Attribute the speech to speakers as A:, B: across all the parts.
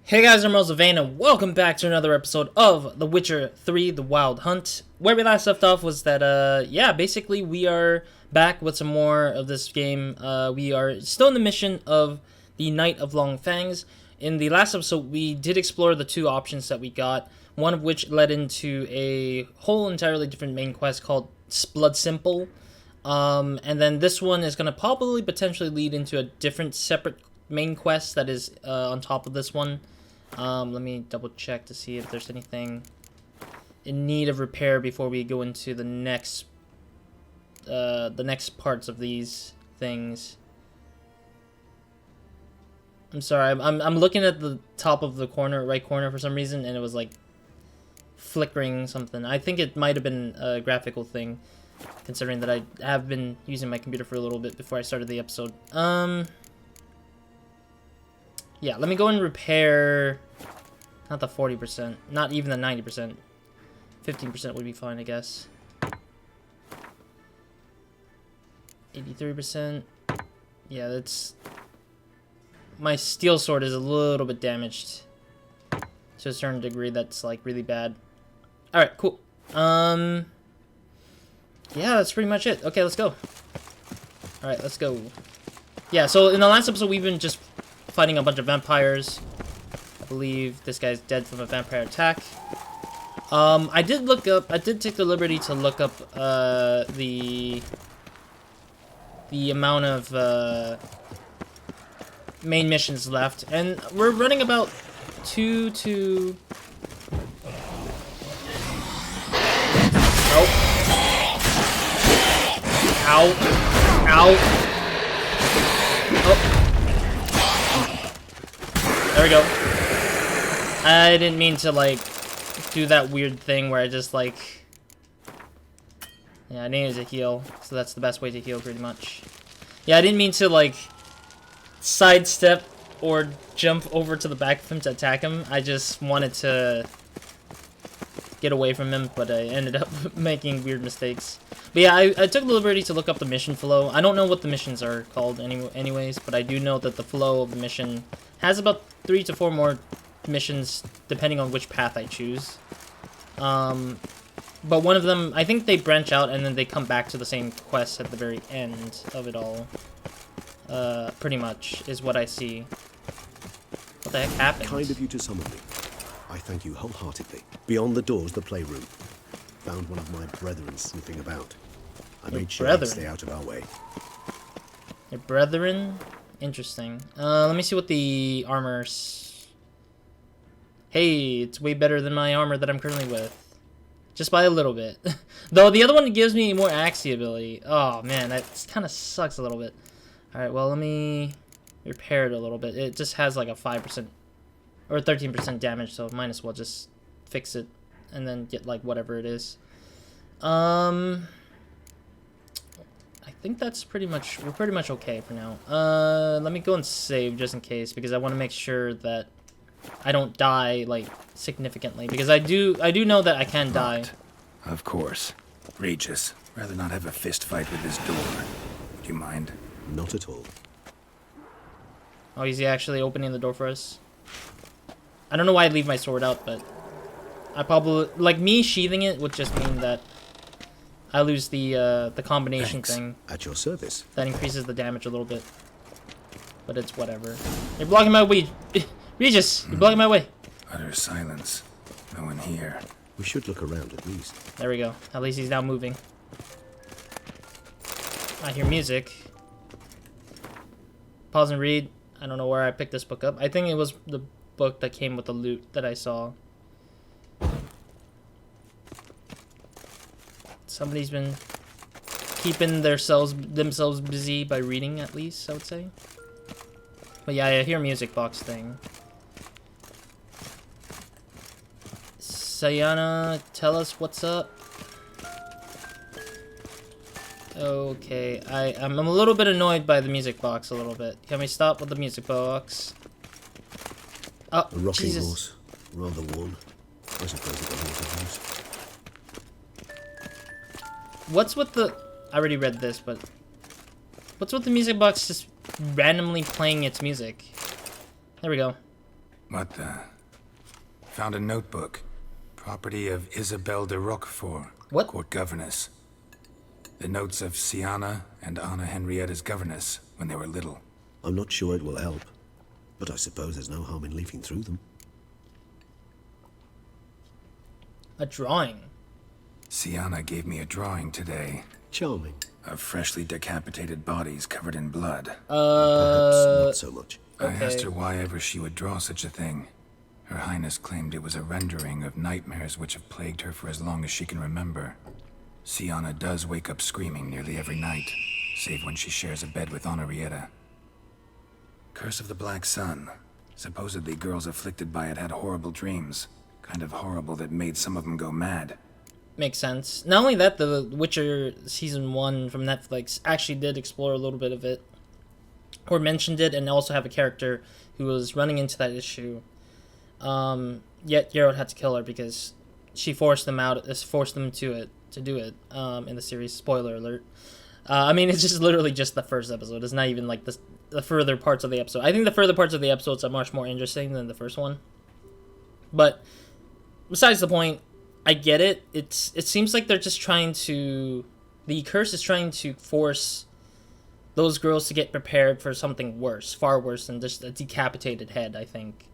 A: Hey guys, I'm Vane, and welcome back to another episode of The Witcher 3, The Wild Hunt. Where we last left off was that, basically we are back with some more of this game. We are still in the mission of the Knight of Long Fangs. In the last episode, we did explore the two options that we got, one of which led into a whole entirely different main quest called Blood Simple. And then this one is going to probably potentially lead into a different separate main quest that is on top of this one. Let me double check to see if there's anything in need of repair before we go into the next parts of these things. I'm sorry, I'm looking at the top of the right corner for some reason, and it was like flickering something. I think it might have been a graphical thing, considering that I have been using my computer for a little bit before I started the episode. Yeah, let me go and repair, not the 40%, not even the 90%. 15% would be fine, I guess. 83%. Yeah, that's... My steel sword is a little bit damaged to a certain degree that's, like, really bad. Alright, cool. Yeah, that's pretty much it. Okay, let's go. Alright, let's go. Yeah, so in the last episode, we've been just fighting a bunch of vampires. I believe this guy's dead from a vampire attack. I did take the liberty to look up the amount of main missions left, and we're running about 2 to... Nope. Ow. Ow. Oh. There we go. I didn't mean to, like, do that weird thing where I just, like... Yeah, I needed to heal, so that's the best way to heal, pretty much. Yeah, I didn't mean to, like, sidestep or jump over to the back of him to attack him. I just wanted to get away from him, but I ended up making weird mistakes. But yeah, I took the liberty to look up the mission flow. I don't know what the missions are called anyways, but I do know that the flow of the mission has about 3 to 4 more missions, depending on which path I choose. But one of them, I think they branch out and then they come back to the same quest at the very end of it all. Pretty much, is what I see. What the heck happened?
B: Kind of you to summon me. I thank you wholeheartedly. Beyond the doors, the playroom. Found one of my brethren sniffing about. I made sure I'd stay out of our way.
A: Your brethren? Interesting. Let me see what the armor's... Hey, it's way better than my armor that I'm currently with. Just by a little bit. Though the other one gives me more axi ability. Oh man, that kind of sucks a little bit. Alright, well let me repair it a little bit. It just has like a 5% or 13% damage, so might as well just fix it and then get like whatever it is. I think that's pretty much, we're pretty much okay for now. Let me go and save just in case, because I want to make sure that I don't die like significantly, because I do know that I can die.
C: Of course. Regis, rather not have a fist fight with this door. Would you mind?
B: Not at all.
A: Oh, is he actually opening the door for us? I don't know why I'd leave my sword out, but I probably, like, me sheathing it would just mean that I lose the combination thing.
B: At your service.
A: That increases the damage a little bit. But it's whatever. You're blocking my way. Regis, you're blocking my way.
C: Utter silence. No one here.
B: We should look around at least.
A: There we go. At least he's now moving. I hear music. Pause and read. I don't know where I picked this book up. I think it was the book that came with the loot that I saw. Somebody's been keeping themselves busy by reading, at least, I would say. But yeah, I hear music box thing. Syanna, tell us what's up. Okay, I'm a little bit annoyed by the music box a little bit. Can we stop with the music box? Oh,
B: a rocking
A: Jesus.
B: horse, rather worn. I suppose it got horse house.
A: What's with the... I already read this, but... What's with the music box just randomly playing its music? There we go.
C: What the? Found a notebook. Property of Isabelle de Roquefort.
A: What?
C: Court governess. The notes of Syanna and Anna Henrietta's governess when they were little.
B: I'm not sure it will help, but I suppose there's no harm in leafing through them.
A: A drawing.
C: Syanna gave me a drawing today.
B: Charming.
C: Of freshly decapitated bodies covered in blood.
B: Perhaps not so much.
C: I asked her why ever she would draw such a thing. Her Highness claimed it was a rendering of nightmares which have plagued her for as long as she can remember. Syanna does wake up screaming nearly every night, save when she shares a bed with Henrietta. Curse of the Black Sun. Supposedly girls afflicted by it had horrible dreams. Kind of horrible that made some of them go mad.
A: Makes sense. Not only that, The Witcher Season 1 from Netflix actually did explore a little bit of it. Or mentioned it, and also have a character who was running into that issue. Yet Geralt had to kill her because she forced them to do it in the series. Spoiler alert. I mean, it's just literally just the first episode. It's not even like the further parts of the episode. I think the further parts of the episodes are much more interesting than the first one. But besides the point, I get it. It seems like they're just trying to... The curse is trying to force those girls to get prepared for something worse. Far worse than just a decapitated head, I think.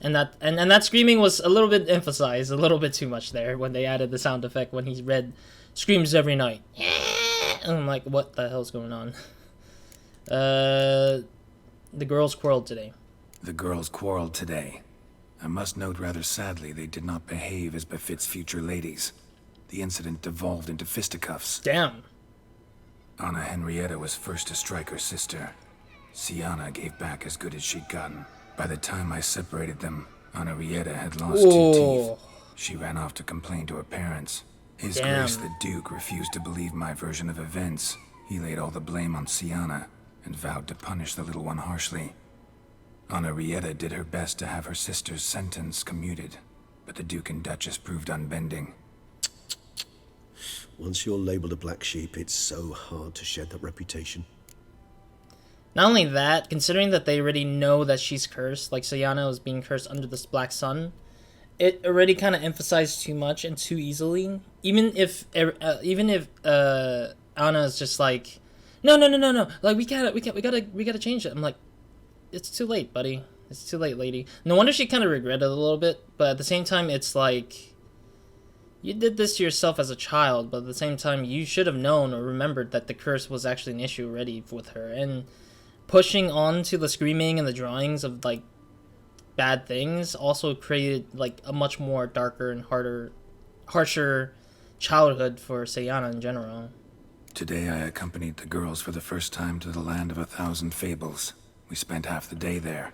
A: And that screaming was a little bit emphasized, a little bit too much there when they added the sound effect when he read screams every night. And I'm like, what the hell's going on? The girls quarreled today.
C: The girls quarreled today. I must note rather sadly they did not behave as befits future ladies. The incident devolved into fisticuffs.
A: Damn.
C: Anna Henrietta was first to strike her sister. Syanna gave back as good as she'd gotten. By the time I separated them, Henrietta had lost 2 teeth. She ran off to complain to her parents. His Grace the Duke refused to believe my version of events. He laid all the blame on Syanna and vowed to punish the little one harshly. Henrietta did her best to have her sister's sentence commuted, but the Duke and Duchess proved unbending.
B: Once you're labeled a black sheep, it's so hard to shed that reputation.
A: Not only that, considering that they already know that she's cursed, like Syanna was being cursed under this black sun, it already kind of emphasized too much and too easily. Even if Anna is just like, no, like we gotta change it. I'm like, it's too late, buddy. It's too late, lady. No wonder she kind of regretted it a little bit, but at the same time, it's like, you did this to yourself as a child, but at the same time, you should have known or remembered that the curse was actually an issue already with her. And pushing on to the screaming and the drawings of, like, bad things also created, like, a much more darker and harsher childhood for Syanna in general.
C: Today I accompanied the girls for the first time to the land of 1,000 fables. We spent half the day there.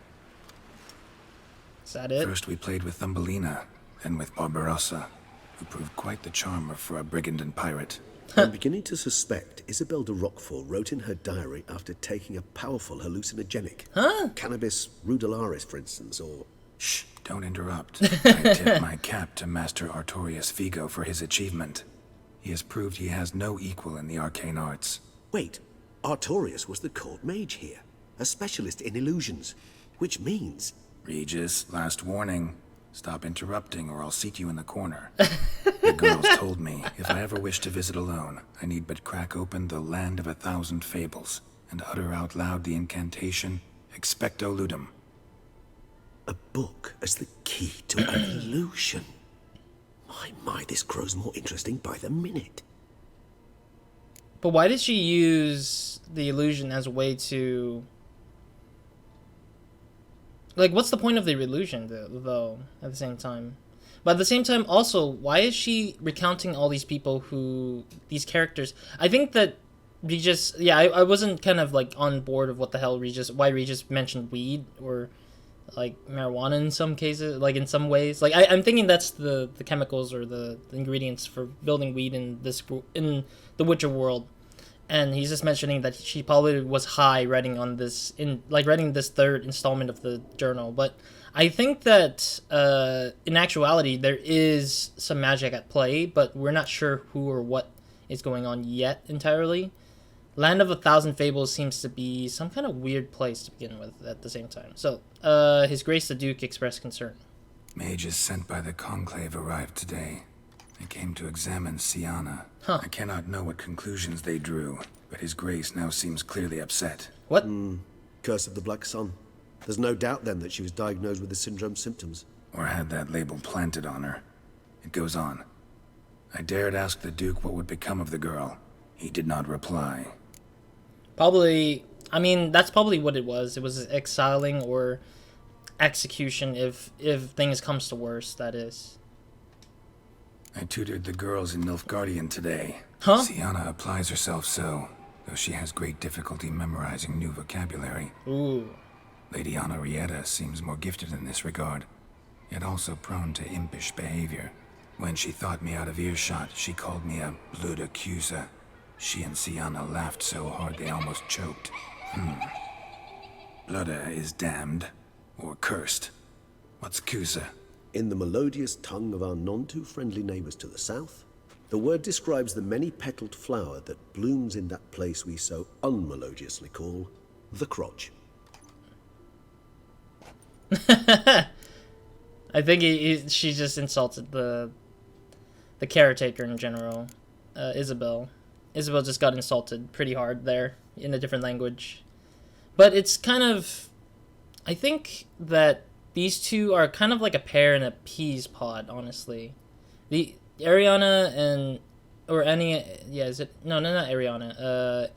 A: Is that it?
C: First we played with Thumbelina, then with Barbarossa, who proved quite the charmer for a brigand and pirate.
B: I'm beginning to suspect Isabelle de Roquefort wrote in her diary after taking a powerful hallucinogenic.
A: Huh?
B: Cannabis rudularis, for instance, or...
C: Shh, don't interrupt. I tip my cap to Master Artorius Vigo for his achievement. He has proved he has no equal in the arcane arts.
B: Wait, Artorius was the court mage here, a specialist in illusions, which means...
C: Regis, last warning. Stop interrupting or I'll seat you in the corner. The girls told me if I ever wish to visit alone, I need but crack open the land of 1,000 fables and utter out loud the incantation, Expecto Ludum.
B: A book as the key to an illusion. My, this grows more interesting by the minute.
A: But why did she use the illusion as a way to... Like, what's the point of the illusion, though, at the same time? But at the same time, also, why is she recounting all these people these characters? I think that Regis... Yeah, I wasn't kind of, like, on board of what the hell why Regis mentioned weed, or, like, marijuana in some cases, like, in some ways. Like, I'm thinking that's the chemicals or the ingredients for building weed in the Witcher world. And he's just mentioning that she probably was high writing this third installment of the journal. But I think that in actuality there is some magic at play, but we're not sure who or what is going on yet entirely. Land of a Thousand Fables seems to be some kind of weird place to begin with at the same time. So, His Grace the Duke expressed concern.
C: Mages sent by the Conclave arrived today. They came to examine Syanna.
A: Huh.
C: I cannot know what conclusions they drew, but His Grace now seems clearly upset.
A: What?
B: Curse of the Black Sun. There's no doubt then that she was diagnosed with the syndrome symptoms.
C: Or had that label planted on her. It goes on. I dared ask the Duke what would become of the girl. He did not reply.
A: Probably, I mean, that's probably what it was. It was exiling or execution if things comes to worse, that is.
C: I tutored the girls in Nilfgaardian today.
A: Huh?
C: Syanna applies herself so, though she has great difficulty memorizing new vocabulary.
A: Ooh.
C: Lady Henrietta seems more gifted in this regard, yet also prone to impish behavior. When she thought me out of earshot, she called me a blood accuser. She and Syanna laughed so hard they almost choked. Blooda is damned, or cursed. What's Cusa?
B: In the melodious tongue of our none-too-friendly neighbors to the south, the word describes the many-petaled flower that blooms in that place we so unmelodiously call the crotch.
A: I think she just insulted the caretaker in general, Isabel. Isabel just got insulted pretty hard there in a different language. But it's kind of... I think that these two are kind of like a pear in a peas pod, honestly. The Ariana and... Or Annie... Yeah, is it... No, not Ariana.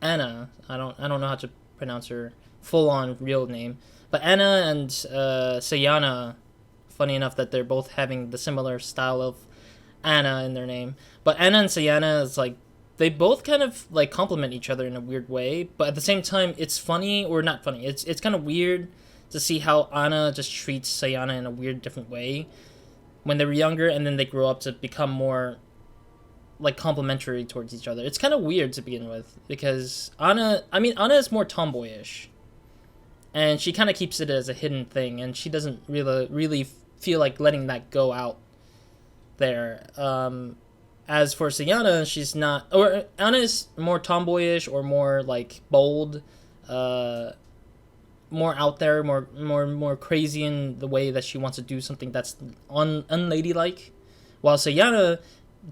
A: Anna. I don't know how to pronounce her full-on real name. But Anna and Syanna, funny enough that they're both having the similar style of Anna in their name. But Anna and Syanna is like... They both kind of like complement each other in a weird way, but at the same time, it's funny or not funny. It's kind of weird to see how Anna just treats Syanna in a weird, different way when they were younger, and then they grow up to become more like complementary towards each other. It's kind of weird to begin with because Anna is more tomboyish, and she kind of keeps it as a hidden thing, and she doesn't really feel like letting that go out there. As for Syanna, she's not... Or Anna is more tomboyish or more, like, bold. More out there, more crazy in the way that she wants to do something that's unladylike. While Syanna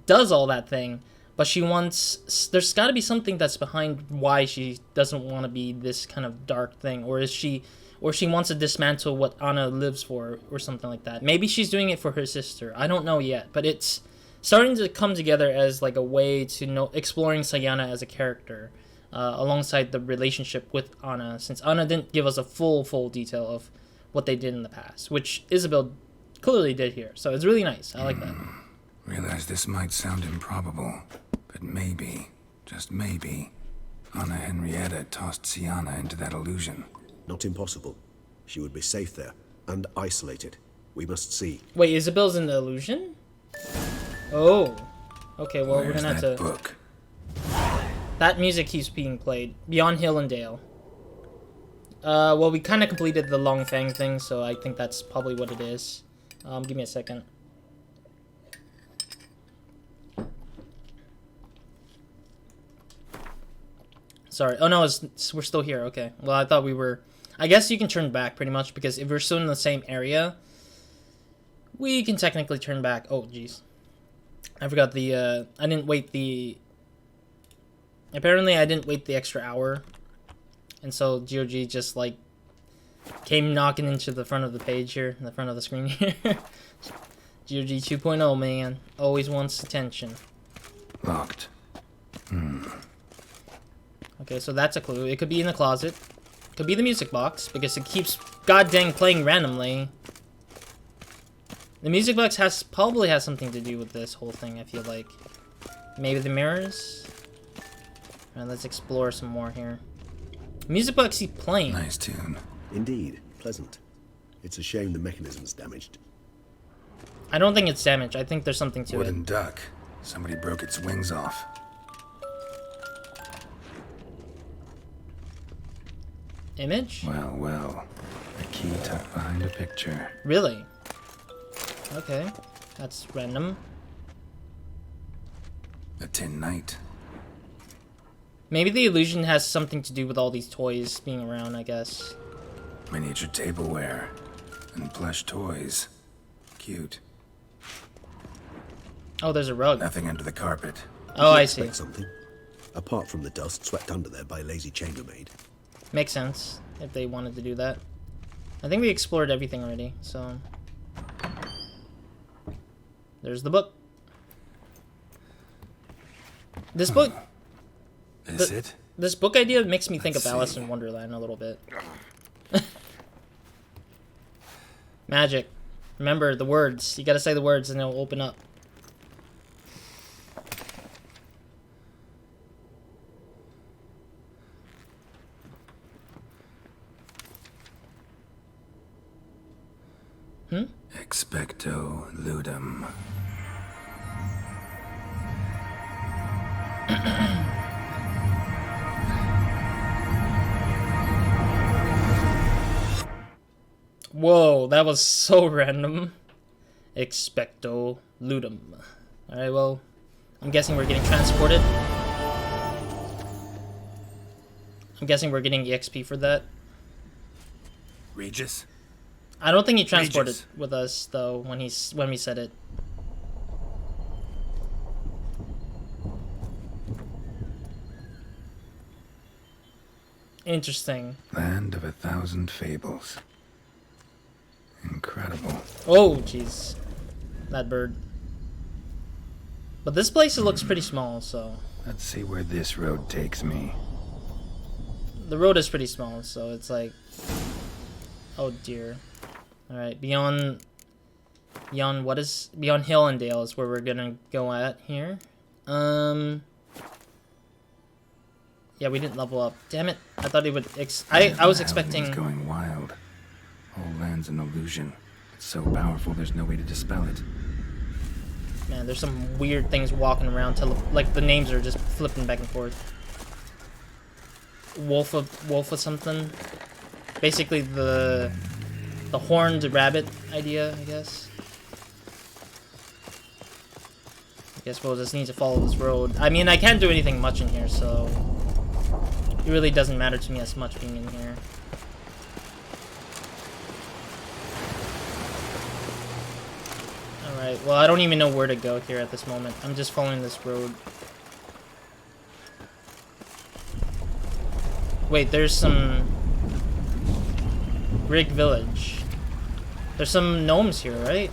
A: does all that thing, but she wants... There's got to be something that's behind why she doesn't want to be this kind of dark thing. Or she wants to dismantle what Anna lives for or something like that. Maybe she's doing it for her sister. I don't know yet, but it's... starting to come together as like a way to exploring Syanna as a character, alongside the relationship with Anna, since Anna didn't give us a full detail of what they did in the past, which Isabel clearly did here. So it's really nice. I like that.
C: Realize this might sound improbable, but maybe, just maybe, Anna Henrietta tossed Syanna into that illusion.
B: Not impossible. She would be safe there, and isolated. We must see.
A: Wait, Isabel's in the illusion? Oh. Okay, well,
C: Where's
A: we're gonna have to...
C: book?
A: That music keeps being played. Beyond Hill and Dale. Well, we kind of completed the Long Fang thing, so I think that's probably what it is. Give me a second. Sorry. Oh, no, we're still here. Okay. Well, I thought we were... I guess you can turn back, pretty much, because if we're still in the same area, we can technically turn back. Oh, jeez. I forgot the... I didn't wait the... Apparently, I didn't wait the extra hour. And so, GOG just, like, came knocking into the front of the page here, in the front of the screen here. GOG 2.0, man. Always wants attention.
C: Locked.
A: Okay, so that's a clue. It could be in the closet. It could be the music box, because it keeps goddamn playing randomly. The music box probably has something to do with this whole thing, I feel like. Maybe the mirrors? Alright, let's explore some more here. Music box keeps playing.
C: Nice tune.
B: Indeed, pleasant. It's a shame the mechanism's damaged.
A: I don't think it's damaged. I think there's something to
C: Wooden
A: it.
C: duck. Somebody broke its wings off.
A: Image?
C: Well. A key tucked behind a picture.
A: Really? Okay. That's random.
C: A tin knight.
A: Maybe the illusion has something to do with all these toys being around, I guess.
C: Miniature tableware and plush toys. Cute.
A: Oh, there's a rug.
C: Nothing under the carpet.
A: Oh, I see.
B: Expect something, apart from the dust swept under there by a lazy chambermaid.
A: Makes sense if they wanted to do that. I think we explored everything already, so... There's the book. This book...
C: Is it?
A: This book idea makes me think
C: Let's
A: of Alice
C: see.
A: in Wonderland a little bit. Magic. Remember the words. You gotta say the words and it'll open up.
C: Expecto ludum.
A: Whoa, that was so random. Expecto ludum. Alright, well, I'm guessing we're getting transported. I'm guessing we're getting EXP for that.
C: Regis?
A: I don't think he transported
C: Regis.
A: with us though when we said it. Interesting.
C: Land of 1,000 fables. Incredible.
A: Oh, jeez. That bird. But this place looks pretty small, so...
C: Let's see where this road takes me.
A: The road is pretty small, so it's like... Oh, dear. Alright, beyond Hill and Dale is where we're gonna go at here. Yeah, we didn't level up. Damn it. I thought he would... I was expecting...
C: It's going wild. Whole land's an illusion. It's so powerful, there's no way to dispel it.
A: Man, there's some weird things walking around. Like, the names are just flipping back and forth. Wolf of something. Basically, the horned rabbit idea, I guess. I guess we'll just need to follow this road. I mean, I can't do anything much in here, so... It really doesn't matter to me as much being in here. Alright, well, I don't even know where to go here at this moment. I'm just following this road. Wait, there's some... Rig Village. There's some gnomes here, right?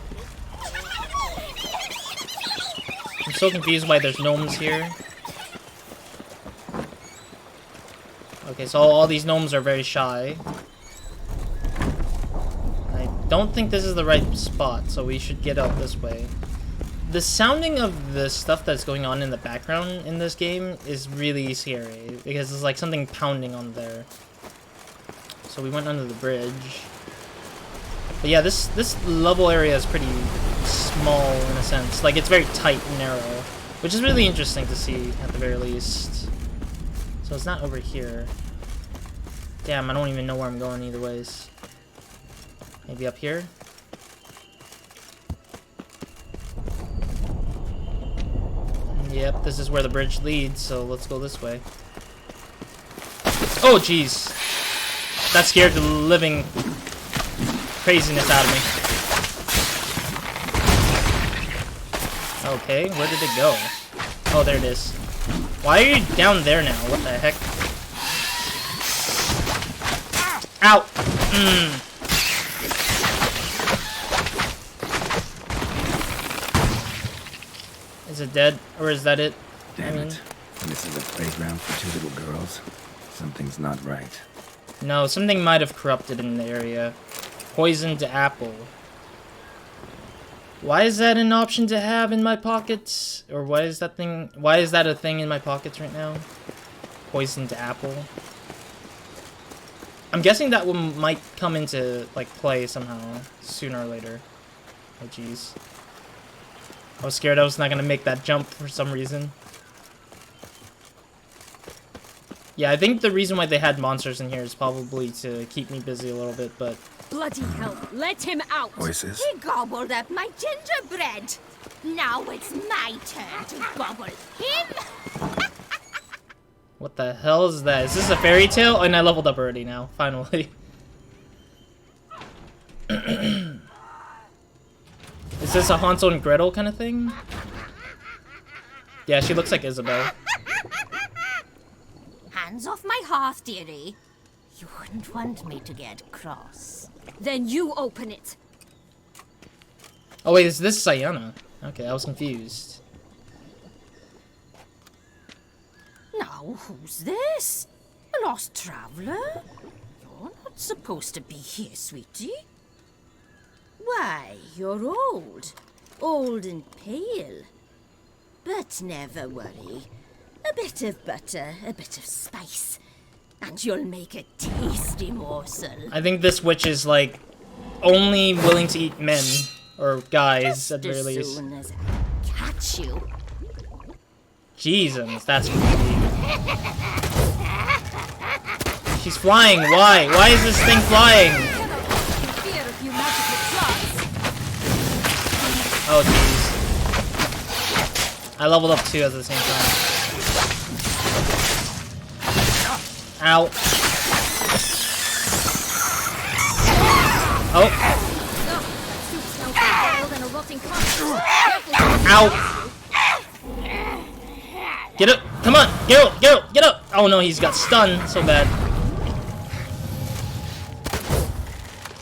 A: I'm so confused why there's gnomes here. Okay, so all these gnomes are very shy. I don't think this is the right spot, so we should get out this way. The sounding of the stuff that's going on in the background in this game is really scary, because it's like something pounding on there. So we went under the bridge. But yeah, this level area is pretty small in a sense. Like, it's very tight and narrow, which is really interesting to see at the very least. So it's not over here. Damn, I don't even know where I'm going either ways. Maybe up here? Yep, this is where the bridge leads, so let's go this way. Oh, jeez. That scared the living craziness out of me. Okay, where did it go? Oh, there it is. Why are you down there now? What the heck? Ow! Is it dead? Or is that it?
C: Damn it. This is a playground for two little girls. Something's not right.
A: No, something might have corrupted in the area. Poisoned apple. Why is that an option to have in my pockets? Or why is that a thing in my pockets right now? Poisoned apple. I'm guessing that one might come into, like, play somehow, sooner or later. Oh, jeez. I was scared I was not gonna make that jump for some reason. Yeah, I think the reason why they had monsters in here is probably to keep me busy a little bit, but...
D: Bloody hell, let him out!
C: Voices?
D: He gobbled up my gingerbread! Now it's my turn to gobble him!
A: What the hell is that? Is this a fairy tale? Oh, and I leveled up already now, finally. Is this a Hansel and Gretel kind of thing? Yeah, she looks like Isabel.
D: Hands off my hearth, dearie. You wouldn't want me to get cross. Then you open it.
A: Oh wait, is this Syanna? Okay, I was confused.
D: Now, who's this? A lost traveler? You're not supposed to be here, sweetie. Why, you're old. Old and pale. But never worry. A bit of butter, a bit of spice, and you'll make a tasty morsel.
A: I think this witch is like only willing to eat men or guys
D: Just
A: at the very
D: as
A: least.
D: soon as I catch you.
A: Jesus, that's creepy. She's flying. Why? Why is this thing flying? Oh jeez. I leveled up 2 at the same time. Ow. Oh. Ow. Get up. Come on. Get up. Get up. Get up. Oh no, he's got stunned so bad.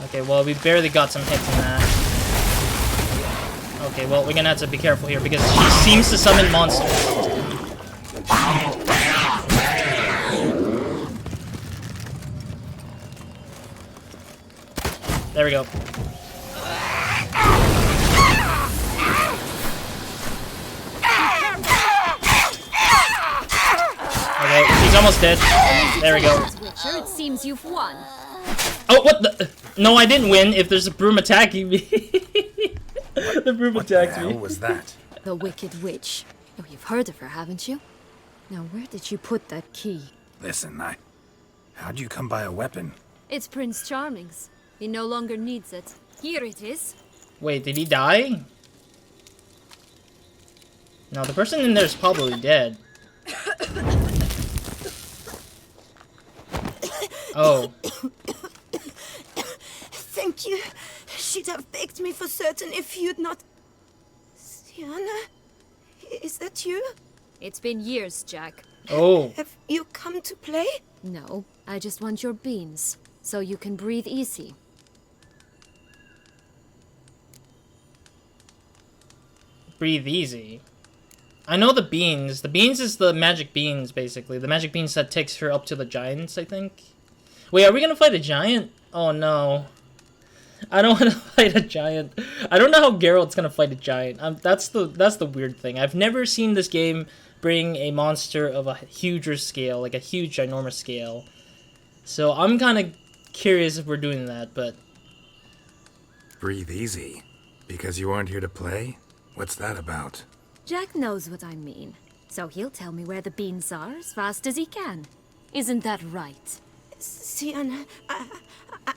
A: Okay, well, we barely got some hits in that. Okay, well, we're gonna have to be careful here because she seems to summon monsters. There we go. Okay, he's almost dead. There we go.
D: Witcher, it seems you've won.
A: Oh, what the? No, I didn't win if there's a broom attacking me. The broom attacked me.
C: What the hell was that?
E: The Wicked Witch. Oh, you've heard of her, haven't you? Now, where did you put that key?
C: Listen, how'd you come by a weapon?
E: It's Prince Charming's. He no longer needs it.
D: Here it is.
A: Wait, did he die? No, the person in there is probably dead. Oh.
F: Thank you. She'd have begged me for certain if you'd not... Syanna? Is that you?
E: It's been years, Jack.
A: Oh.
F: Have you come to play?
E: No, I just want your beans, so you can breathe easy.
A: Breathe easy. I know the beans. The beans is the magic beans, basically. The magic beans that takes her up to the giants, I think. Wait, are we gonna fight a giant? Oh no. I don't want to fight a giant. I don't know how Geralt's gonna fight a giant. That's the weird thing. I've never seen this game bring a monster of a huger scale, like a huge, ginormous scale. So I'm kind of curious if we're doing that, but...
C: Breathe easy. Because you aren't here to play? What's that about?
E: Jack knows what I mean, so he'll tell me where the beans are as fast as he can. Isn't that right?
F: Syanna,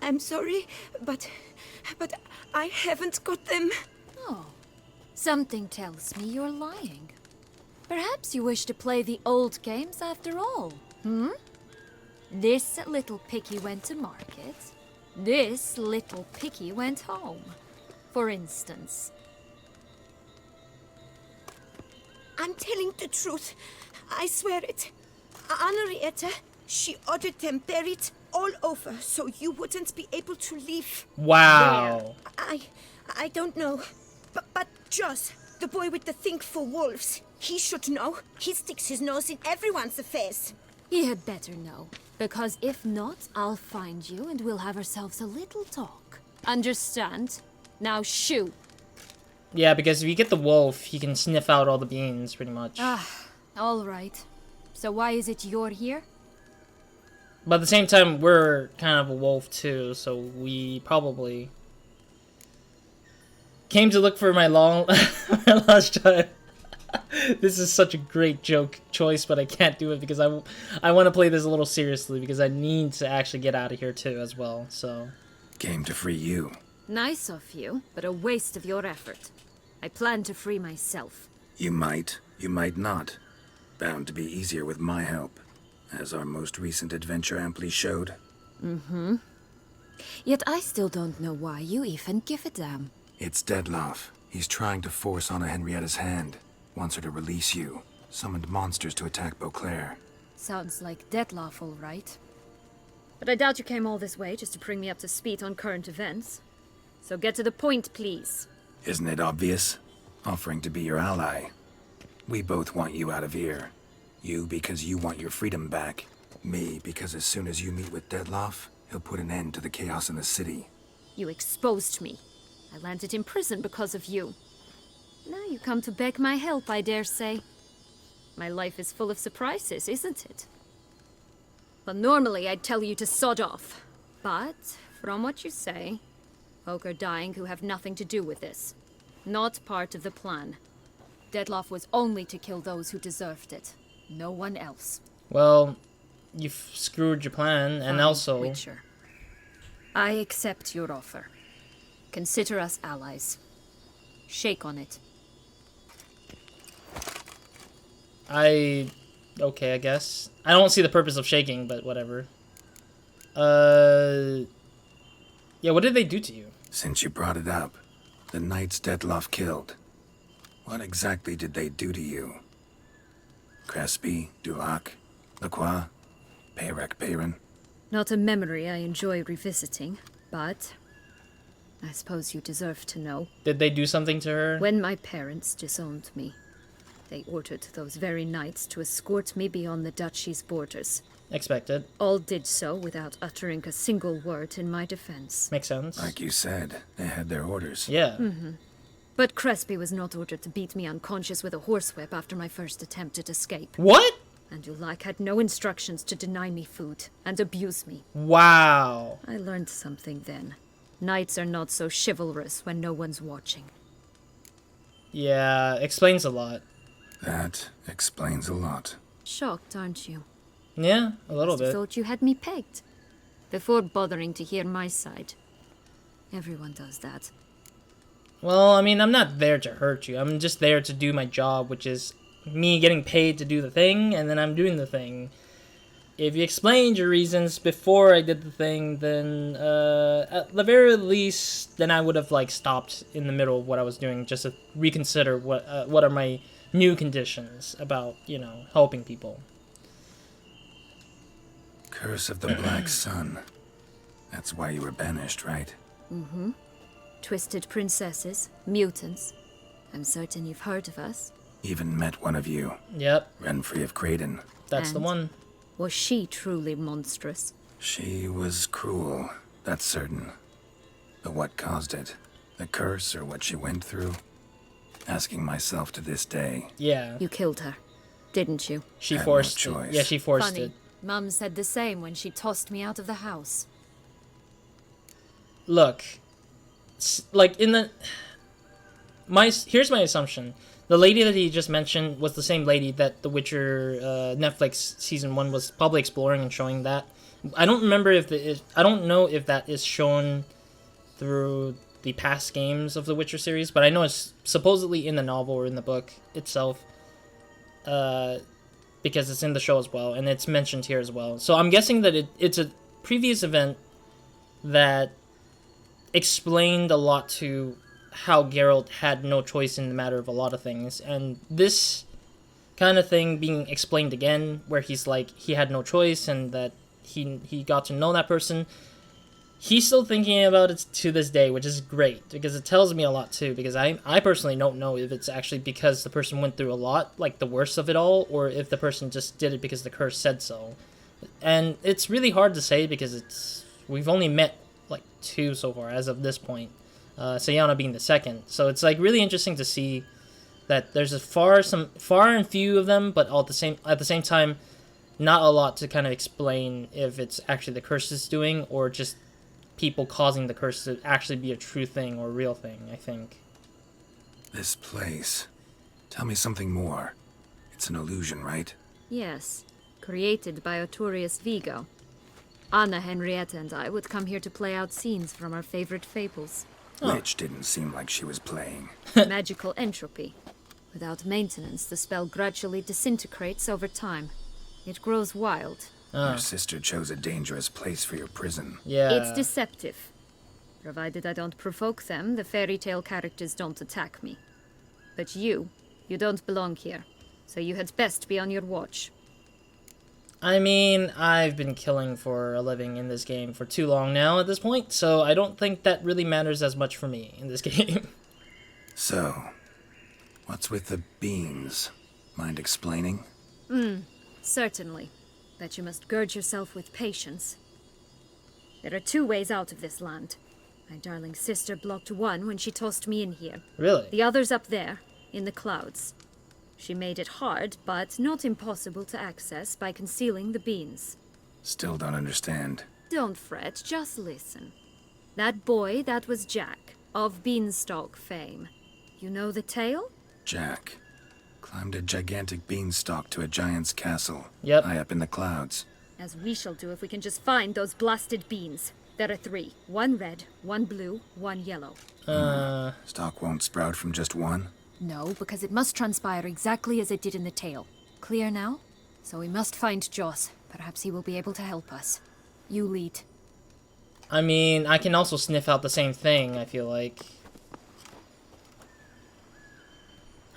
F: I'm sorry, but I haven't got them.
E: Oh, something tells me you're lying. Perhaps you wish to play the old games after all, hmm? This little picky went to market. This little picky went home, for instance.
F: I'm telling the truth. I swear it. Henrietta, she ordered them buried all over so you wouldn't be able to leave.
A: Wow.
F: I don't know. But Joss, the boy with the thing for wolves, he should know. He sticks his nose in everyone's affairs.
E: He had better know, because if not, I'll find you and we'll have ourselves a little talk. Understand? Now shoot.
A: Yeah, because if you get the wolf, he can sniff out all the beans, pretty much.
E: All right. So why is it you're here?
A: But at the same time, we're kind of a wolf too, so we probably came to look for my my last time. This is such a great joke choice, but I can't do it because I want to play this a little seriously because I need to actually get out of here too as well. So
C: Came to free you.
E: Nice of you, but a waste of your effort. I plan to free myself.
C: You might not. Bound to be easier with my help. as our most recent adventure amply showed.
E: Yet I still don't know why you even give a damn.
C: It's Dettlaff. He's trying to force Anna Henrietta's hand. Wants her to release you. Summoned monsters to attack Beauclair.
E: Sounds like Dettlaff, all right. But I doubt you came all this way just to bring me up to speed on current events. So get to the point, please.
C: Isn't it obvious? Offering to be your ally. We both want you out of here. You because you want your freedom back. Me because as soon as you meet with Dettlaff, he'll put an end to the chaos in the city.
E: You exposed me. I landed in prison because of you. Now you come to beg my help, I dare say. My life is full of surprises, isn't it? Well, normally I'd tell you to sod off. But, from what you say, folk are dying who have nothing to do with this. Not part of the plan. Dettlaff was only to kill those who deserved it. No one else.
A: Well, you've screwed your plan, and
E: Fine,
A: also...
E: Witcher. I accept your offer. Consider us allies. Shake on it.
A: Okay, I guess. I don't see the purpose of shaking, but whatever. Yeah, what did they do to you?
C: Since you brought it up, the knights Dettlaff killed. What exactly did they do to you? Crespi, Dulac, Lacroix, Peyrac Peyran?
E: Not a memory I enjoy revisiting, but I suppose you deserve to know.
A: Did they do something to her?
E: When my parents disowned me, they ordered those very knights to escort me beyond the duchy's borders.
A: Expected.
E: All did so without uttering a single word in my defense.
A: Makes sense.
C: Like you said, they had their orders.
A: Yeah.
E: But Crespi was not ordered to beat me unconscious with a horsewhip after my first attempted escape.
A: What?
E: And Dulac had no instructions to deny me food and abuse me.
A: Wow.
E: I learned something then. Knights are not so chivalrous when no one's watching.
A: Yeah, explains a lot.
C: That explains a lot.
E: Shocked, aren't you?
A: Yeah, a little
E: Must have
A: bit.
E: thought you had me pegged. Before bothering to hear my side. Everyone does that.
A: Well, I mean, I'm not there to hurt you. I'm just there to do my job, which is me getting paid to do the thing, and then I'm doing the thing. If you explained your reasons before I did the thing, then at the very least, then I would have like stopped in the middle of what I was doing just to reconsider what are my new conditions about, you know, helping people.
C: Curse of the Black Sun. That's why you were banished, right?
E: Twisted princesses, mutants. I'm certain you've heard of us.
C: Even met one of you,
A: Yep,
C: Renfrey of Craden.
A: that's the
E: And?
A: one.
E: Was she truly monstrous?
C: She was cruel, that's certain. But what caused it? The curse or what she went through? Asking myself to this day.
A: Yeah,
E: You killed her, didn't you?
A: she
C: had no
A: forced it.
C: choice.
A: Yeah, she forced
E: Funny.
A: it.
E: Mum said the same when she tossed me out of the house.
A: Look, like in the here's my assumption. The lady that he just mentioned was the same lady that The Witcher Netflix season 1 was probably exploring and showing that. I don't remember if I don't know if that is shown through the past games of the Witcher series, but I know it's supposedly in the novel or in the book itself. Because it's in the show as well, and it's mentioned here as well. So I'm guessing that it's a previous event that explained a lot to how Geralt had no choice in the matter of a lot of things, and this kind of thing being explained again, where he's like he had no choice and that he got to know that person. He's still thinking about it to this day, which is great, because it tells me a lot too, because I personally don't know if it's actually because the person went through a lot, like the worst of it all, or if the person just did it because the curse said so. And it's really hard to say because we've only met like 2 so far as of this point, Syanna being the second. So it's like really interesting to see that there's far and few of them, but all at the same time, not a lot to kind of explain if it's actually the curse is doing or just people causing the curse to actually be a true thing or real thing, I think.
C: This place. Tell me something more. It's an illusion, right?
E: Yes, created by Arturius Vigo. Anna, Henrietta, and I would come here to play out scenes from our favorite fables.
C: Which didn't seem like she was playing.
E: Magical entropy. Without maintenance, the spell gradually disintegrates over time. It grows wild.
C: Your sister chose a dangerous place for your prison.
A: Yeah.
E: It's deceptive. Provided I don't provoke them, the fairy tale characters don't attack me. But you don't belong here. So you had best be on your watch.
A: I mean, I've been killing for a living in this game for too long now at this point, so I don't think that really matters as much for me in this game.
C: So, what's with the beans? Mind explaining?
E: Certainly. But you must gird yourself with patience. There are 2 ways out of this land. My darling sister blocked one when she tossed me in here.
A: Really?
E: The other's up there, in the clouds. She made it hard, but not impossible to access by concealing the beans.
C: Still don't understand.
E: Don't fret, just listen. That boy, that was Jack, of Beanstalk fame. You know the tale?
C: Jack climbed a gigantic beanstalk to a giant's castle.
A: Yep.
C: High up in the clouds.
E: As we shall do if we can just find those blasted beans. There are 3. 1 red, 1 blue, 1 yellow.
C: Stalk won't sprout from just one?
E: No, because it must transpire exactly as it did in the tale. Clear now? So we must find Joss. Perhaps he will be able to help us. You lead.
A: I mean, I can also sniff out the same thing, I feel like.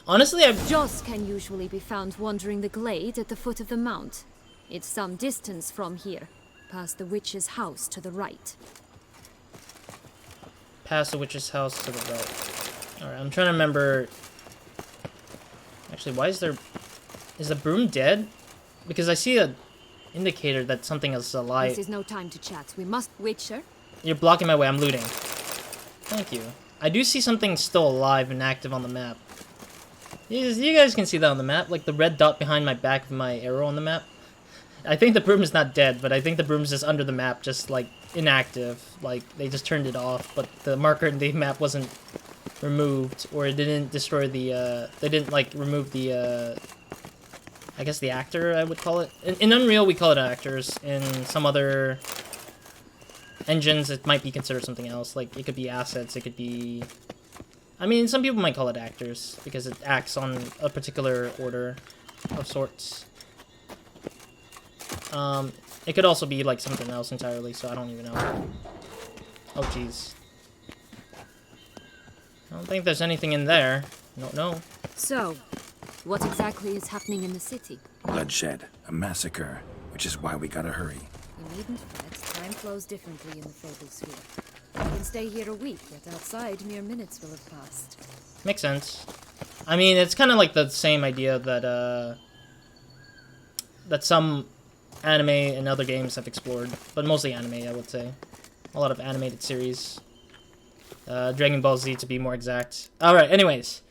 A: Honestly,
E: Joss can usually be found wandering the glade at the foot of the mount. It's some distance from here, past the witch's house to the right.
A: Past the witch's house to the right. Alright, I'm trying to remember... Actually, why is there... Is the broom dead? Because I see a indicator that something is alive.
E: This is no time to chat. We must... Witcher?
A: You're blocking my way. I'm looting. Thank you. I do see something still alive and active on the map. You guys can see that on the map. Like the red dot behind my back of my arrow on the map. I think the broom is not dead, but I think the broom's just under the map, just like inactive. Like they just turned it off, but the marker in the map wasn't removed, or it didn't destroy the, they didn't like remove the, I guess the actor, I would call it. In Unreal, we call it actors. In some other engines, it might be considered something else. Like, it could be assets, it could be... I mean, some people might call it actors, because it acts on a particular order of sorts. It could also be, like, something else entirely, so I don't even know. Oh, jeez. I don't think there's anything in there. No.
E: So, what exactly is happening in the city?
C: Bloodshed. A massacre. Which is why we gotta hurry.
E: You needn't fret. Time flows differently in the Fable Sphere. You can stay here a week, yet outside mere minutes will have passed.
A: Makes sense. I mean, it's kind of like the same idea that, that some anime and other games have explored. But mostly anime, I would say. A lot of animated series. Dragon Ball Z, to be more exact. Alright, anyways.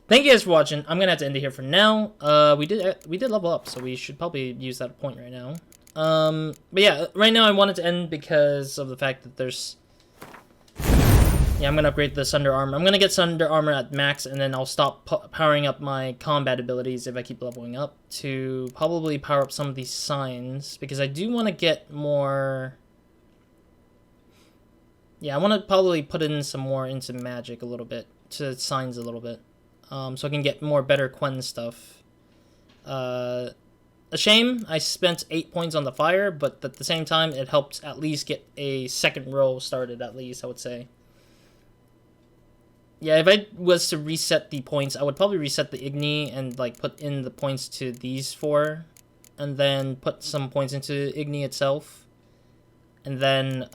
A: Thank you guys for watching. I'm gonna have to end it here for now. We did level up, so we should probably use that point right now. But yeah, right now I wanted to end because of the fact that there's... Yeah, I'm gonna upgrade the Sunder Armor. I'm gonna get Sunder Armor at max, and then I'll stop powering up my combat abilities if I keep leveling up, to probably power up some of these signs, because I do want to get more... Yeah, I want to probably put in some more into magic a little bit, to signs a little bit, so I can get more better Quen stuff. A shame I spent 8 points on the fire, but at the same time, it helped at least get a second row started, at least, I would say. Yeah, if I was to reset the points, I would probably reset the Igni and, like, put in the points to these 4, and then put some points into Igni itself, and then,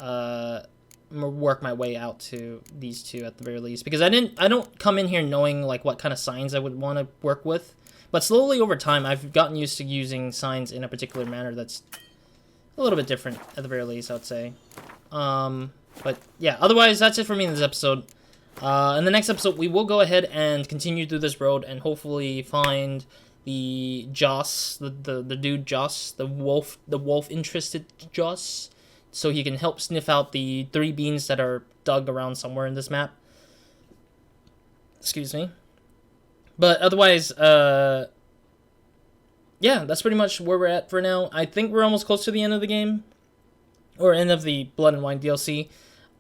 A: work my way out to these 2 at the very least, because I don't come in here knowing like what kind of signs I would want to work with, but slowly over time I've gotten used to using signs in a particular manner that's a little bit different at the very least, I would say. But yeah, otherwise that's it for me in this episode. In the next episode we will go ahead and continue through this road and hopefully find the Joss, the dude Joss, the wolf interested Joss, so he can help sniff out the 3 beans that are dug around somewhere in this map. Excuse me. But otherwise, yeah, that's pretty much where we're at for now. I think we're almost close to the end of the game, or end of the Blood and Wine DLC.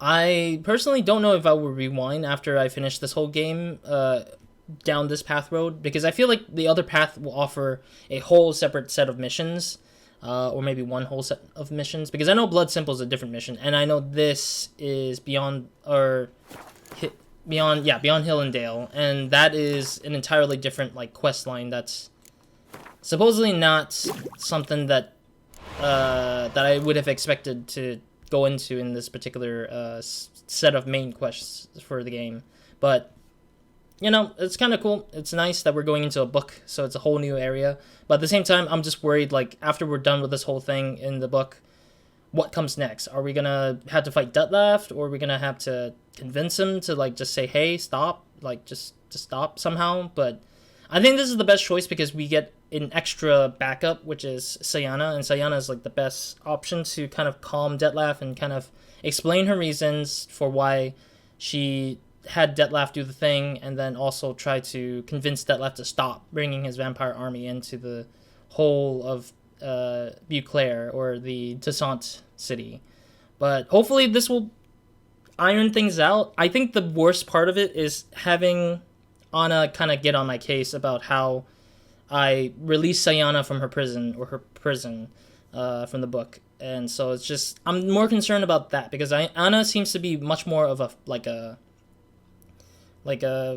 A: I personally don't know if I will rewind after I finish this whole game. down this path road, because I feel like the other path will offer a whole separate set of missions, or maybe one whole set of missions, because I know Blood Simple is a different mission, and I know this is beyond Hill and Dale, and that is an entirely different like quest line that's supposedly not something that that I would have expected to go into in this particular set of main quests for the game. But you know, it's kind of cool. It's nice that we're going into a book, so it's a whole new area. But at the same time, I'm just worried, like, after we're done with this whole thing in the book, what comes next? Are we gonna have to fight Detlef, or are we gonna have to convince him to, like, just say, hey, stop? Like, just stop somehow? But I think this is the best choice because we get an extra backup, which is Syanna, and Syanna is, like, the best option to kind of calm Detlef and kind of explain her reasons for why she had Detlef do the thing, and then also try to convince Detlef to stop bringing his vampire army into the whole of Beauclair, or the Toussaint city. But hopefully this will iron things out. I think the worst part of it is having Anna kind of get on my case about how I released Syanna from her prison, from the book. And so it's just, I'm more concerned about that, because Anna seems to be much more of a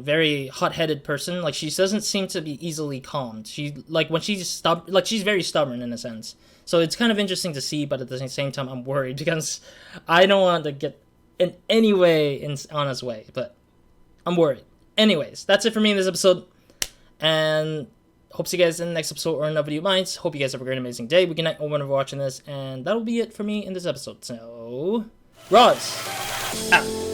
A: very hot-headed person. Like, she doesn't seem to be easily calmed. She, like, when she's she's very stubborn in a sense. So it's kind of interesting to see, but at the same time, I'm worried because I don't want to get in any way in Anna's way, but I'm worried. Anyways, that's it for me in this episode, and hope to see you guys in the next episode or in another video of mine. Hope you guys have a great, amazing day, weekend, night, or whenever watching this, and that'll be it for me in this episode. So, Roz, out.